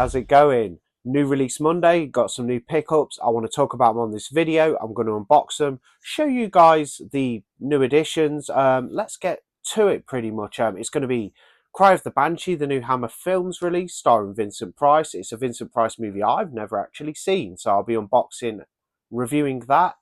how's it going? New release Monday, got some new pickups. I want to talk about them on this video. I'm going to unbox them, show you guys the new additions. Let's get to it pretty much. It's going to be Cry of the Banshee, the new Hammer Films release starring Vincent Price. It's a Vincent Price movie I've never actually seen, so I'll be unboxing, reviewing that.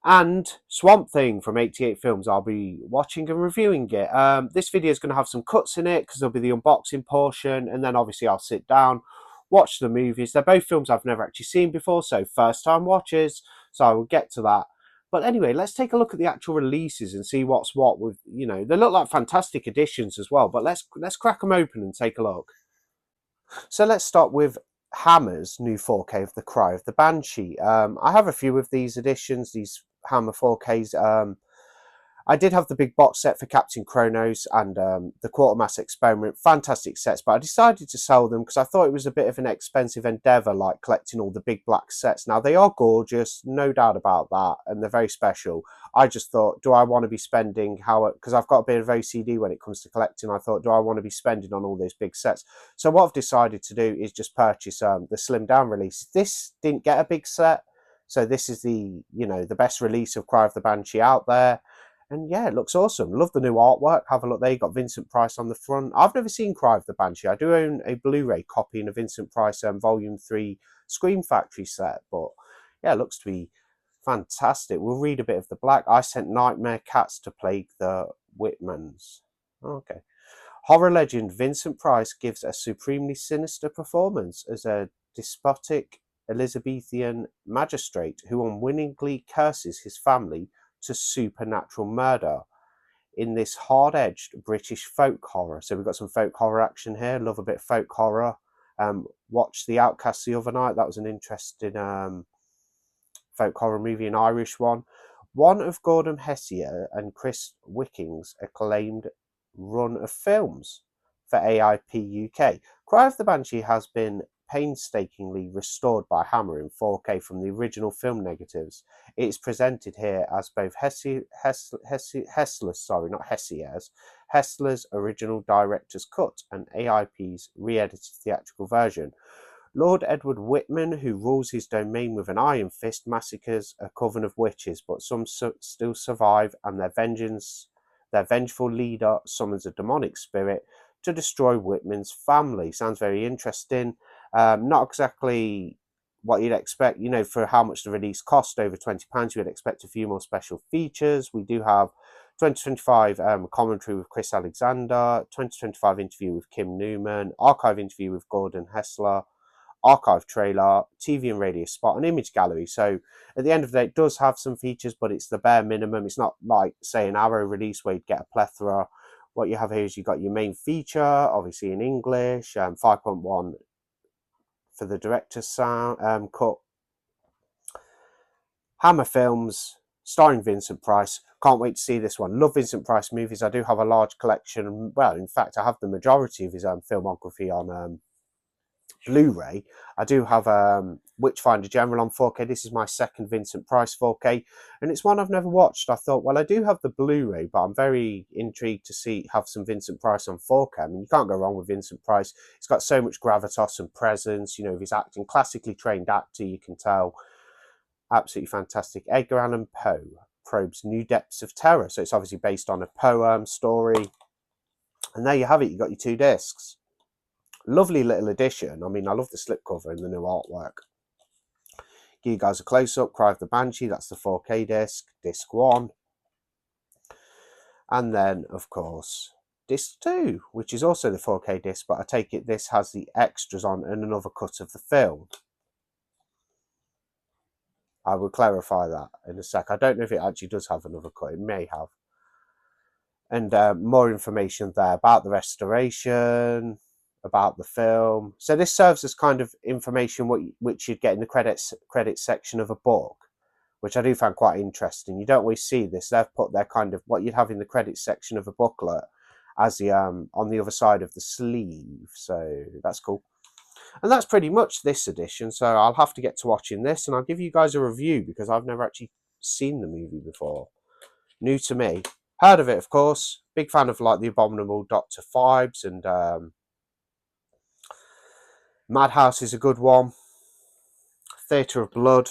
And Swamp Thing from 88 Films. I'll be watching and reviewing it. This video is going to have some cuts in it because there'll be the unboxing portion, and then obviously I'll sit down, watch the movies. They're both films I've never actually seen before, so first time watches, so I will get to that. But anyway, let's take a look at the actual releases and see what's what with, they look like fantastic additions as well, but let's crack them open and take a look. So let's start with Hammer's new 4K of The Cry of the Banshee. I have a few of these editions, these Hammer 4Ks. I did have the big box set for Captain Kronos and the Quartermass Experiment. Fantastic sets, but I decided to sell them because I thought it was a bit of an expensive endeavour, like collecting all the big black sets. Now, they are gorgeous, no doubt about that, and they're very special. I just thought, do I want to be spending because I've got a bit of OCD when it comes to collecting. I thought, do I want to be spending on all these big sets? So what I've decided to do is just purchase the slim down release. This didn't get a big set, so this is the best release of Cry of the Banshee out there. And yeah, it looks awesome. Love the new artwork. Have a look there. You've got Vincent Price on the front. I've never seen Cry of the Banshee. I do own a Blu-ray copy and a Vincent Price Volume 3 Scream Factory set. But yeah, it looks to be fantastic. We'll read a bit of the black. I sent nightmare cats to plague the Whitmans. Okay. Horror legend Vincent Price gives a supremely sinister performance as a despotic Elizabethan magistrate who unwittingly curses his family to supernatural murder in this hard-edged British folk horror. So we've got some folk horror action here. Love a bit of folk horror. Watched The Outcast the other night. That was an interesting folk horror movie, an Irish one. One of Gordon Hessier and Chris Wicking's acclaimed run of films for AIP UK. Cry of the Banshee has been painstakingly restored by Hammer in 4K from the original film negatives. It is presented here as both Hessler's original director's cut and AIP's re-edited theatrical version. Lord Edward Whitman, who rules his domain with an iron fist, massacres a coven of witches, but some still survive, and their vengeful leader summons a demonic spirit to destroy Whitman's family. Sounds very interesting. Not exactly what you'd expect, for how much the release cost, over £20, you would expect a few more special features. We do have 2025 commentary with Chris Alexander, 2025 interview with Kim Newman, archive interview with Gordon Hessler, archive trailer, TV and radio spot, and image gallery. So at the end of the day, it does have some features, but it's the bare minimum. It's not like, say, an Arrow release where you'd get a plethora. What you have here is you've got your main feature, obviously in English, 5.1 for the director's sound cut. Hammer Films, starring Vincent Price. Can't wait to see this one. Love Vincent Price movies. I do have a large collection. Well, in fact, I have the majority of his filmography on Blu-ray. I do have Witchfinder General on 4K. This is my second Vincent Price 4K, and it's one I've never watched. I thought, well, I do have the Blu-ray, but I'm very intrigued to have some Vincent Price on 4K. I mean, you can't go wrong with Vincent Price. He's got so much gravitas and presence, of his acting. Classically trained actor, you can tell. Absolutely fantastic. Edgar Allan Poe probes new depths of terror. So it's obviously based on a poem story. And there you have it. You've got your 2 discs. Lovely little edition. I mean, I love the slipcover and the new artwork. Give you guys a close-up. Cry of the Banshee. That's the 4K disc. Disc 1. And then, of course, disc 2, which is also the 4K disc, but I take it this has the extras on and another cut of the film. I will clarify that in a sec. I don't know if it actually does have another cut. It may have. And more information there about the restoration, about the film. So this serves as kind of information which you'd get in the credits section of a book, which I do find quite interesting. You don't always see this. They've put their kind of what you'd have in the credits section of a booklet as the on the other side of the sleeve. So that's cool. And that's pretty much this edition. So I'll have to get to watching this, and I'll give you guys a review because I've never actually seen the movie before. New to me. Heard of it, of course. Big fan of like the Abominable Doctor vibes and Madhouse is a good one. Theatre of Blood.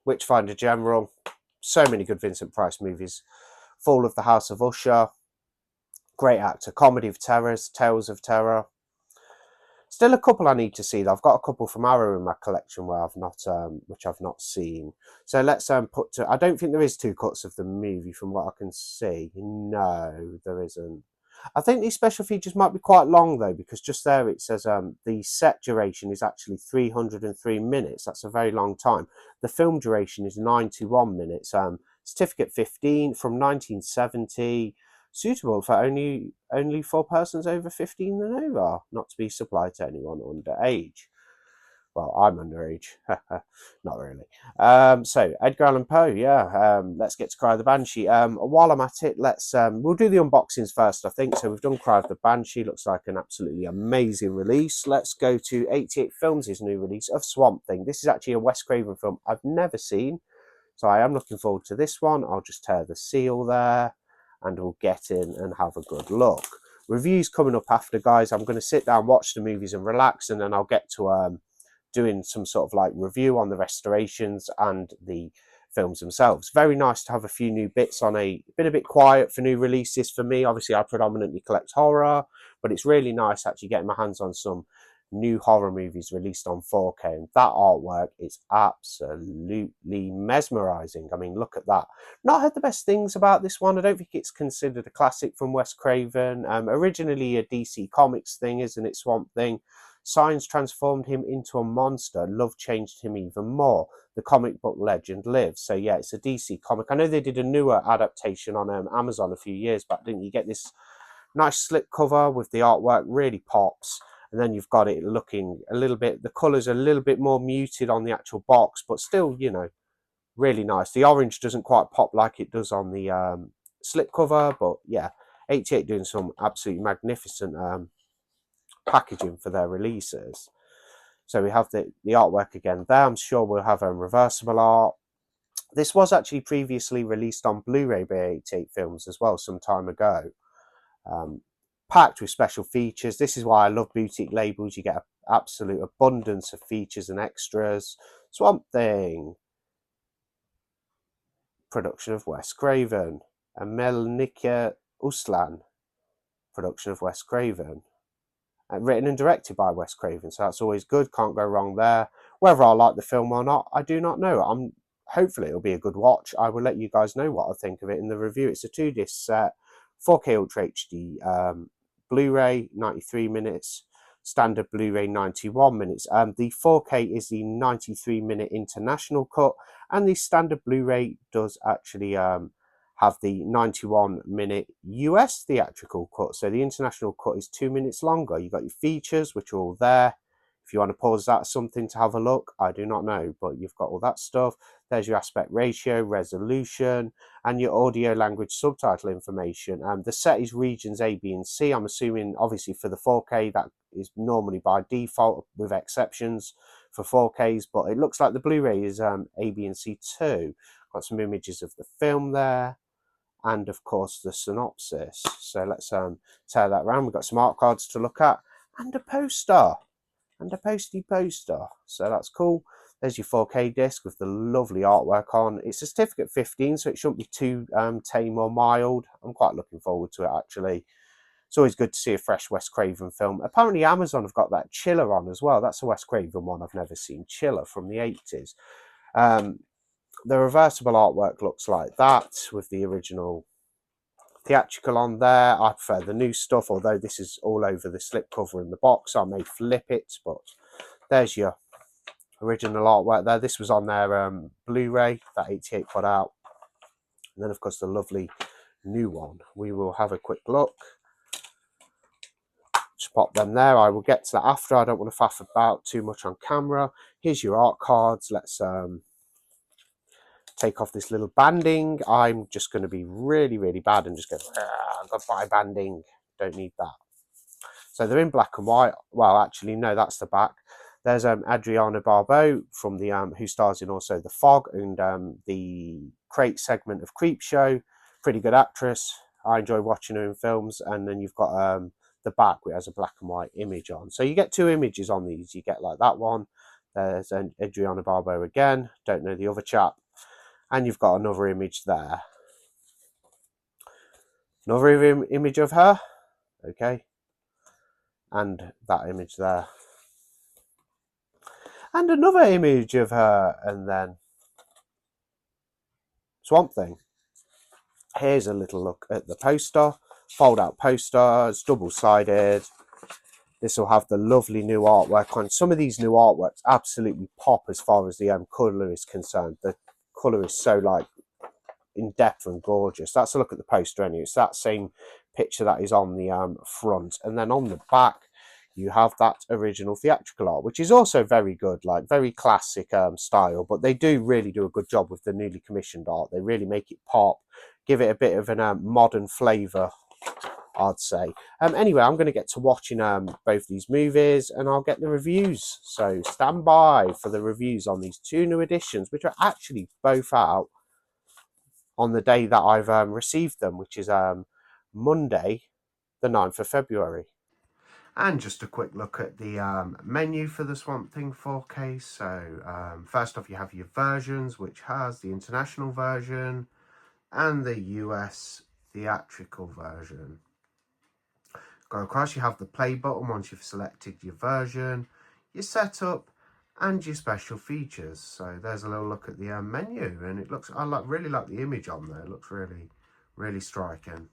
Witchfinder General. So many good Vincent Price movies. Fall of the House of Usher. Great actor. Comedy of Terrors. Tales of Terror. Still a couple I need to see. I've got a couple from Arrow in my collection where I've not, which I've not seen. So let's put to. I don't think there is two cuts of the movie from what I can see. No, there isn't. I think these special features might be quite long though, because just there it says the set duration is actually 303 minutes. That's a very long time. The film duration is 91 minutes. Certificate 15 from 1970. Suitable for only for persons over 15 and over, not to be supplied to anyone underage. Well, I'm underage. Not really. So Edgar Allan Poe, yeah. Let's get to Cry of the Banshee. While I'm at it, we'll do the unboxings first, I think. So we've done Cry of the Banshee. Looks like an absolutely amazing release. Let's go to 88 Films' new release of Swamp Thing. This is actually a Wes Craven film I've never seen, so I am looking forward to this one. I'll just tear the seal there, and we'll get in and have a good look. Reviews coming up after, guys. I'm going to sit down, watch the movies and relax, and then I'll get to doing some sort of like review on the restorations and the films themselves. Very nice to have a few new bits on. Been a bit quiet for new releases for me. Obviously, I predominantly collect horror, but it's really nice actually getting my hands on some new horror movies released on 4K, and that artwork is absolutely mesmerizing. I mean, look at that. Not heard the best things about this one. I don't think it's considered a classic from Wes Craven. Originally a DC Comics thing, isn't it? Swamp Thing. Science transformed him into a monster. Love changed him even more. The comic book legend lives. So yeah, it's a DC comic. I know they did a newer adaptation on Amazon a few years back, didn't you? Get this nice slipcover with the artwork, really pops. And then you've got it looking a little bit, the colours are a little bit more muted on the actual box, but still, you know, really nice. The orange doesn't quite pop like it does on the slipcover, but yeah, 88 doing some absolutely magnificent packaging for their releases. So we have the artwork again there. I'm sure we'll have reversible art. This was actually previously released on Blu-ray by 88 Films as well some time ago. Packed with special features. This is why I love boutique labels. You get an absolute abundance of features and extras. Swamp Thing. Production of Wes Craven. And Melnika Uslan. Production of Wes Craven. And written and directed by Wes Craven, so that's always good. Can't go wrong there. Whether I like the film or not, I do not know. Hopefully it'll be a good watch. I will let you guys know what I think of it in the review. It's a 2-disc set, 4K Ultra HD Blu-ray, 93 minutes. Standard Blu-ray, 91 minutes. The 4K is the 93-minute international cut, and the standard Blu-ray does actually have the 91-minute US theatrical cut. So the international cut is 2 minutes longer. You've got your features, which are all there. If you want to pause that something to have a look, I do not know, but you've got all that stuff. There's your aspect ratio, resolution, and your audio language subtitle information. The set is regions A, B, and C. I'm assuming, obviously, for the 4K, that is normally by default, with exceptions for 4Ks, but it looks like the Blu-ray is A, B, and C too. Got some images of the film there, and of course the synopsis. So let's tear that around. We've got some art cards to look at, and a poster, and a poster. So that's cool. There's your 4K disc with the lovely artwork on. It's a certificate 15, so it shouldn't be too tame or mild. I'm quite looking forward to it, actually. It's always good to see a fresh Wes Craven film. Apparently Amazon have got that Chiller on as well. That's a Wes Craven one I've never seen. Chiller from the 80s. The reversible artwork looks like that with the original theatrical on there. I prefer the new stuff, although this is all over the slipcover in the box. I may flip it, but there's your original artwork there. This was on their Blu-ray that 88 put out. And then, of course, the lovely new one. We will have a quick look. Just pop them there. I will get to that after. I don't want to faff about too much on camera. Here's your art cards. Let's take off this little banding. I'm just going to be really, really bad and just go, goodbye banding. Don't need that. So they're in black and white. Well, actually, no, that's the back. There's Adriana Barbeau from the who stars in also The Fog and the Crate segment of Creepshow. Pretty good actress. I enjoy watching her in films. And then you've got the the back, it has a black and white image on. So you get two images on these. You get like that one. There's an Adriana Barbeau again. Don't know the other chap. And you've got another image there. Another image of her. Okay. And that image there. And another image of her. And then Swamp Thing. Here's a little look at the poster. Fold out poster. It's double-sided. This will have the lovely new artwork on. Some of these new artworks absolutely pop as far as the colour is concerned. The colour is so like in depth and gorgeous. That's a look at the poster anyway. It's that same picture that is on the front. And then on the back, you have that original theatrical art, which is also very good, like very classic style. But they do really do a good job with the newly commissioned art. They really make it pop, give it a bit of a modern flavour, I'd say. Anyway, I'm going to get to watching both these movies, and I'll get the reviews. So stand by for the reviews on these two new editions, which are actually both out on the day that I've received them, which is Monday, the 9th of February. And just a quick look at the menu for the Swamp Thing 4K. So first off, you have your versions, which has the international version and the US theatrical version. Go across, you have the play button once you've selected your version, your setup, and your special features. So there's a little look at the menu, and it looks, really like the image on there. It looks really striking.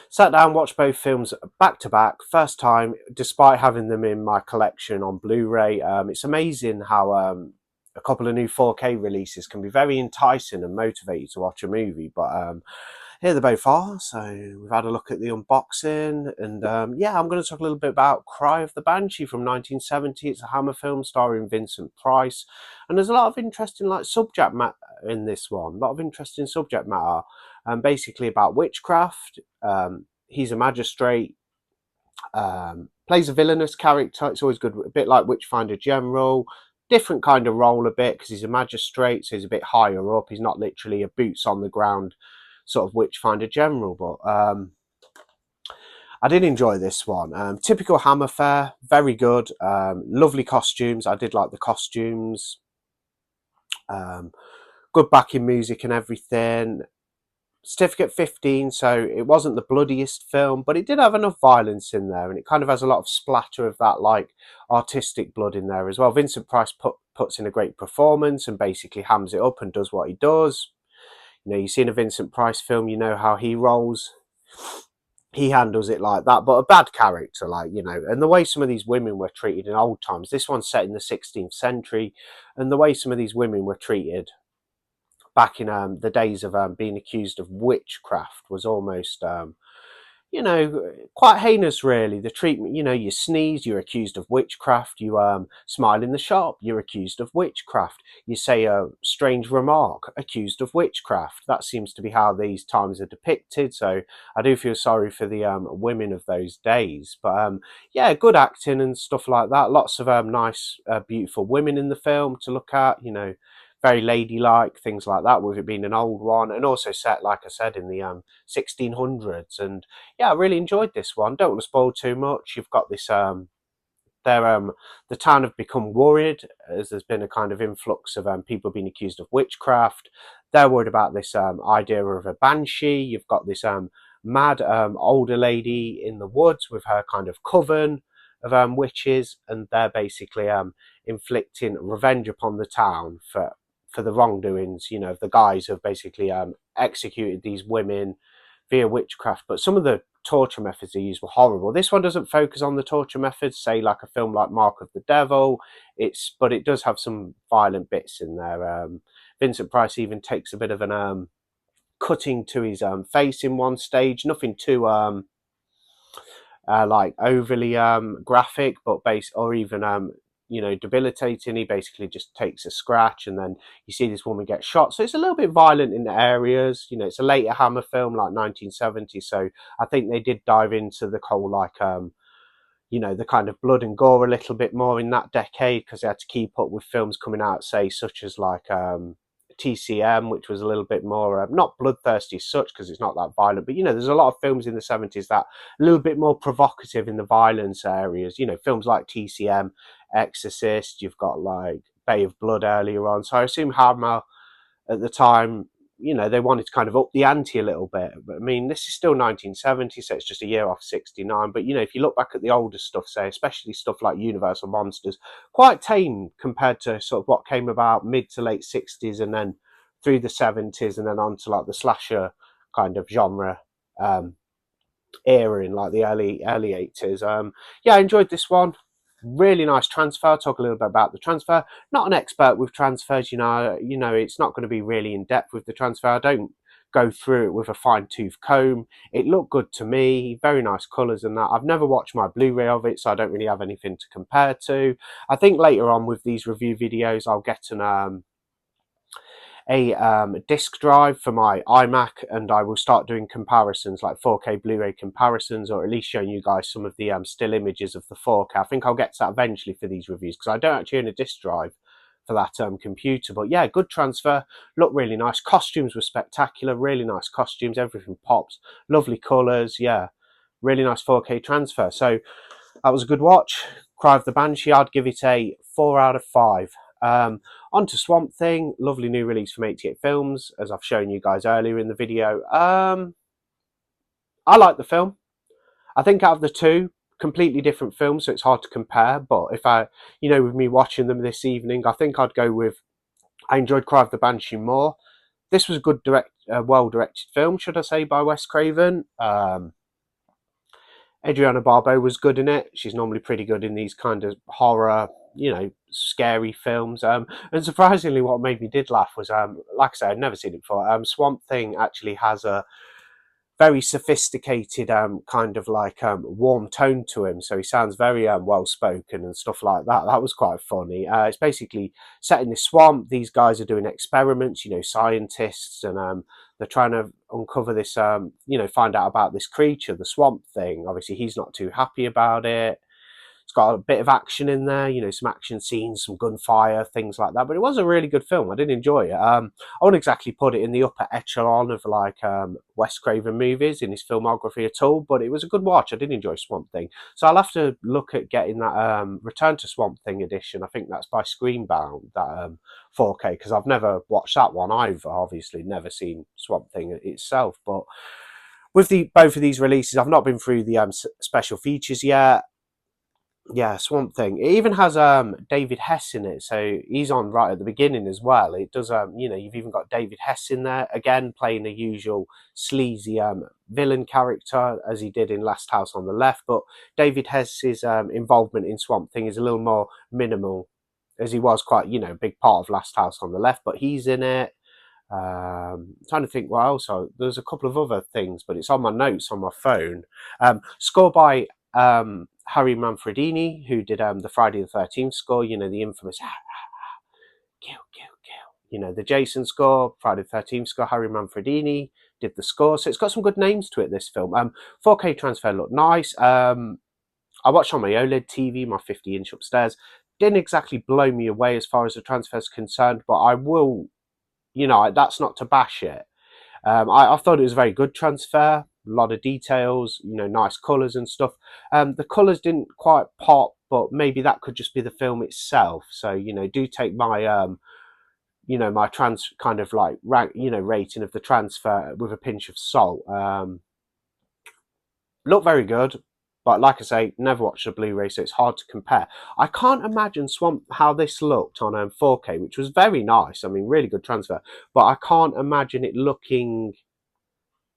Sat down, watched both films back to back, first time, despite having them in my collection on Blu-ray. It's amazing how a couple of new 4K releases can be very enticing and motivate you to watch a movie, but here they both are. So we've had a look at the unboxing, and yeah, I'm going to talk a little bit about Cry of the Banshee from 1970. It's a Hammer film starring Vincent Price, and there's a lot of interesting like subject matter in this one. A lot of interesting subject matter, basically about witchcraft. He's a magistrate, plays a villainous character. It's always good, a bit like Witchfinder General. Different kind of role a bit, because he's a magistrate, so he's a bit higher up. He's not literally a boots on the ground sort of Witchfinder General, but I did enjoy this one. Typical Hammer fare, very good. Lovely costumes. I did like the costumes. Good backing music and everything. Certificate 15, so it wasn't the bloodiest film, but it did have enough violence in there, and it kind of has a lot of splatter of that like artistic blood in there as well. Vincent Price puts in a great performance and basically hams it up and does what he does. You know, you've seen a Vincent Price film, you know how he rolls. He handles it like that, but a bad character, like, you know, and the way some of these women were treated in old times. This one's set in the 16th century, and the way some of these women were treated back in the days of being accused of witchcraft was almost, you know, quite heinous, really. The treatment, you know, you sneeze, you're accused of witchcraft. You smile in the shop, you're accused of witchcraft. You say a strange remark, accused of witchcraft. That seems to be how these times are depicted. So I do feel sorry for the women of those days. But yeah, good acting and stuff like that. Lots of nice, beautiful women in the film to look at, you know, very ladylike, things like that, with it being an old one, and also set, like I said, in the 1600s. And yeah, I really enjoyed this one. Don't want to spoil too much. You've got this, the town have become worried, as there's been a kind of influx of people being accused of witchcraft. They're worried about this idea of a banshee. You've got this mad older lady in the woods with her kind of coven of witches, and they're basically inflicting revenge upon the town for the wrongdoings, you know, the guys have basically executed these women via witchcraft. But some of the torture methods they used were horrible. This one doesn't focus on the torture methods, say like a film like Mark of the Devil. But it does have some violent bits in there. Vincent Price even takes a bit of an cutting to his face in one stage. Nothing too like overly graphic, but or even you know, debilitating. He basically just takes a scratch, and then you see this woman get shot. So it's a little bit violent in the areas. You know, it's a later Hammer film, like 1970. So I think they did dive into the whole like you know, the kind of blood and gore a little bit more in that decade, because they had to keep up with films coming out, say, such as like TCM, which was a little bit more not bloodthirsty as such because it's not that violent, but there's a lot of films in the 70s that a little bit more provocative in the violence areas. Films like TCM, Exorcist. You've got like Bay of Blood earlier on. So I assume Hammer at the time, they wanted to kind of up the ante a little bit. But I mean, this is still 1970, so it's just a year off 69. But if you look back at the older stuff, say especially stuff like Universal Monsters, quite tame compared to sort of what came about mid to late 60s and then through the 70s and then on to like the slasher kind of genre era in like the early 80s. Yeah, I enjoyed this one. Really nice transfer. I'll talk a little bit about the transfer. Not an expert with transfers, it's not going to be really in depth with the transfer. I don't go through it with a fine-tooth comb. It looked good to me, very nice colours and that. I've never watched my Blu-ray of it, so I don't really have anything to compare to. I think later on with these review videos, I'll get a disk drive for my iMac, and I will start doing comparisons, like 4K Blu-ray comparisons, or at least showing you guys some of the still images of the 4K. I think I'll get to that eventually for these reviews because I don't actually own a disk drive for that computer. But yeah, good transfer, looked really nice. Costumes were spectacular, really nice costumes, everything pops, lovely colours. Yeah, really nice 4K transfer. So that was a good watch. Cry of the Banshee, I'd give it a 4 out of 5. On to Swamp Thing, lovely new release from 88 Films, as I've shown you guys earlier in the video. I like the film. I think out of the two, completely different films, so it's hard to compare. But if with me watching them this evening, I think I'd go with, I enjoyed Cry of the Banshee more. This was a good well-directed film, should I say, by Wes Craven. Adriana Barbeau was good in it. She's normally pretty good in these kind of horror, scary films. And surprisingly, what made me did laugh was, like I said, I'd never seen it before. Swamp Thing actually has a very sophisticated kind of like warm tone to him, so he sounds very well spoken and stuff like that. That was quite funny. It's basically set in this swamp. These guys are doing experiments, scientists, and they're trying to uncover this, find out about this creature, the Swamp Thing. Obviously, he's not too happy about it. It's got a bit of action in there, some action scenes, some gunfire, things like that. But it was a really good film. I did enjoy it. I wouldn't exactly put it in the upper echelon of like Wes Craven movies in his filmography at all, but it was a good watch. I did enjoy Swamp Thing. So I'll have to look at getting that Return to Swamp Thing edition. I think that's by Screenbound, that 4K, because I've never watched that one. I've obviously never seen Swamp Thing itself, but with both of these releases, I've not been through the special features yet. Yeah, Swamp Thing. It even has David Hess in it, so he's on right at the beginning as well. It does you've even got David Hess in there again, playing the usual sleazy villain character as he did in Last House on the Left. But David Hess's involvement in Swamp Thing is a little more minimal, as he was quite a big part of Last House on the Left. But he's in it. Trying to think what else. There's a couple of other things, but it's on my notes on my phone. Score by Harry Manfredini, who did the Friday the 13th score, the infamous kill, kill, kill. The Jason score, Friday the 13th score, Harry Manfredini did the score. So it's got some good names to it, this film. 4K transfer looked nice. I watched on my OLED TV, my 50-inch upstairs. Didn't exactly blow me away as far as the transfer is concerned, but I will, that's not to bash it. I thought it was a very good transfer. A lot of details, nice colours and stuff. The colours didn't quite pop, but maybe that could just be the film itself. So, do take my, my trans kind of like rank, rating of the transfer with a pinch of salt. Look very good, but like I say, never watched a Blu-ray, so it's hard to compare. I can't imagine how this looked on 4K, which was very nice. I mean, really good transfer, but I can't imagine it looking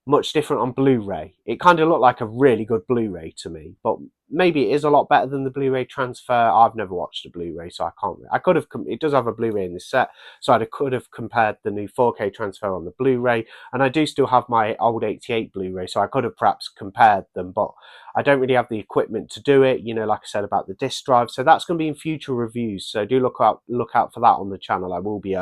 much different on Blu-ray. It kind of looked like a really good Blu-ray to me, but maybe it is a lot better than the Blu-ray transfer. I've never watched a Blu-ray, so I could have. It does have a Blu-ray in this set, so I could have compared the new 4K transfer on the Blu-ray, and I do still have my old 88 Blu-ray, so I could have perhaps compared them, but I don't really have the equipment to do it. Like I said about the disc drive, so that's going to be in future reviews. So do look out for that on the channel. I will be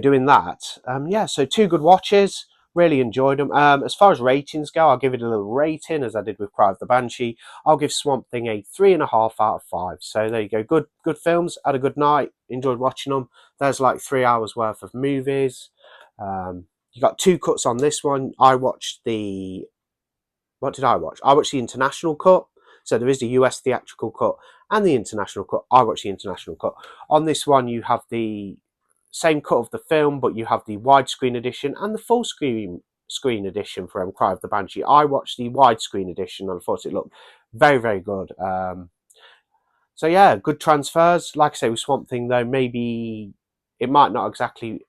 doing that. Yeah, so two good watches. Really enjoyed them. As far as ratings go, I'll give it a little rating, as I did with Cry of the Banshee. I'll give Swamp Thing a 3.5 out of 5. So there you go. Good films. Had a good night. Enjoyed watching them. There's like 3 hours worth of movies. You got 2 cuts on this one. I watched the... What did I watch? I watched the international cut. So there is the US theatrical cut and the international cut. I watched the international cut. On this one, you have the same cut of the film, but you have the widescreen edition and the full screen edition for Cry of the Banshee. I watched the widescreen edition and I thought it looked very, very good. So yeah, good transfers. Like I say, with Swamp Thing though, maybe it might not exactly...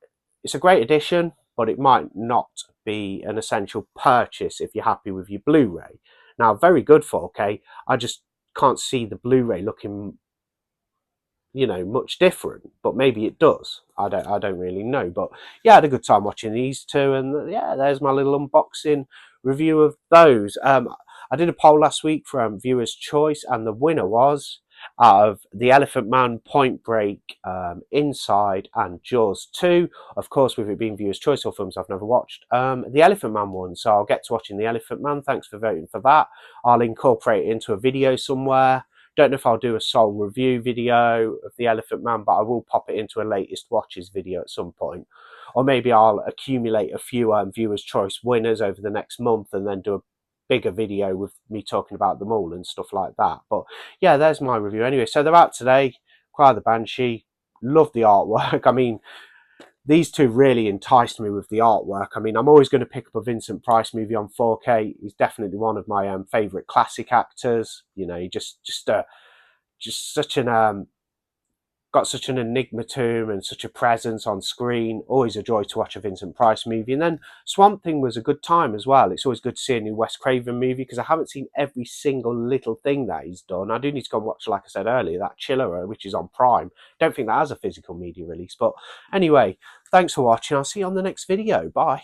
It's a great edition, but it might not be an essential purchase if you're happy with your Blu-ray. Now, very good 4K. I just can't see the Blu-ray looking, you know, much different, but maybe it does. I don't really know. But yeah, I had a good time watching these two, and yeah, there's my little unboxing review of those. I did a poll last week for viewers' choice, and the winner was, out of The Elephant Man, Point Break, Inside, and Jaws 2. Of course, with it being viewers' choice or films I've never watched, The Elephant Man won, so I'll get to watching The Elephant Man. Thanks for voting for that. I'll incorporate it into a video somewhere. Don't know if I'll do a sole review video of The Elephant Man, but I will pop it into a latest watches video at some point. Or maybe I'll accumulate a few viewers' choice winners over the next month and then do a bigger video with me talking about them all and stuff like that. But yeah, there's my review anyway. So they're out today. Cry the Banshee. Love the artwork. I mean, these two really enticed me with the artwork. I mean, I'm always going to pick up a Vincent Price movie on 4K. He's definitely one of my favourite classic actors. You know, he just such an got such an enigma to him and such a presence on screen. Always a joy to watch a Vincent Price movie. And then Swamp Thing was a good time as well. It's always good to see a new Wes Craven movie because I haven't seen every single little thing that he's done. I do need to go and watch, like I said earlier, that Chiller, which is on Prime. Don't think that has a physical media release. But anyway, thanks for watching. I'll see you on the next video. Bye.